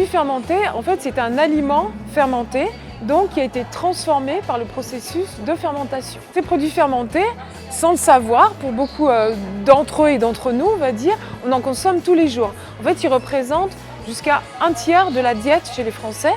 fermenté, en fait, c'est un aliment fermenté, donc qui a été transformé par le processus de fermentation. Ces produits fermentés, sans le savoir, pour beaucoup d'entre eux et d'entre nous, on va dire, on en consomme tous les jours. En fait, ils représentent jusqu'à 1/3 de la diète chez les Français.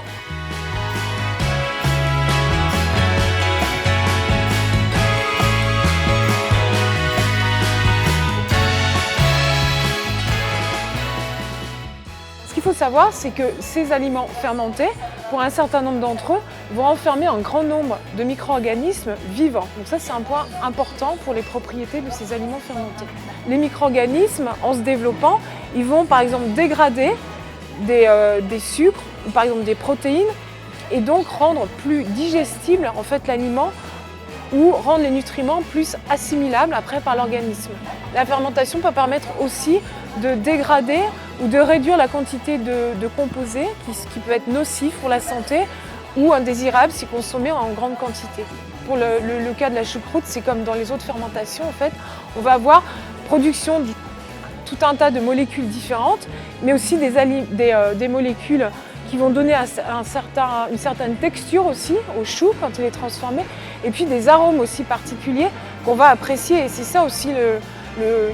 Ce qu'il faut savoir, c'est que ces aliments fermentés, pour un certain nombre d'entre eux, vont enfermer un grand nombre de micro-organismes vivants. Donc ça, c'est un point important pour les propriétés de ces aliments fermentés. Les micro-organismes, en se développant, ils vont par exemple dégrader des sucres ou par exemple des protéines et donc rendre plus digestible en fait l'aliment ou rendre les nutriments plus assimilables après par l'organisme. La fermentation peut permettre aussi de dégrader ou de réduire la quantité de composés qui peut être nocif pour la santé ou indésirable si consommé en grande quantité. Pour le cas de la choucroute, c'est comme dans les autres fermentations, en fait, on va avoir production de tout un tas de molécules différentes, mais aussi des molécules qui vont donner une certaine texture aussi au chou quand il est transformé, et puis des arômes aussi particuliers qu'on va apprécier. Et c'est ça aussi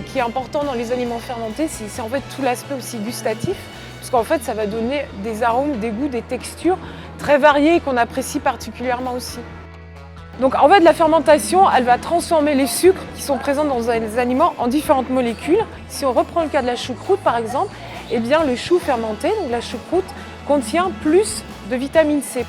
qui est important dans les aliments fermentés, c'est en fait tout l'aspect aussi gustatif, parce qu'en fait ça va donner des arômes, des goûts, des textures très variées et qu'on apprécie particulièrement aussi. Donc en fait la fermentation, elle va transformer les sucres qui sont présents dans les aliments en différentes molécules. Si on reprend le cas de la choucroute par exemple, eh bien le chou fermenté, donc la choucroute, contient plus de vitamine C.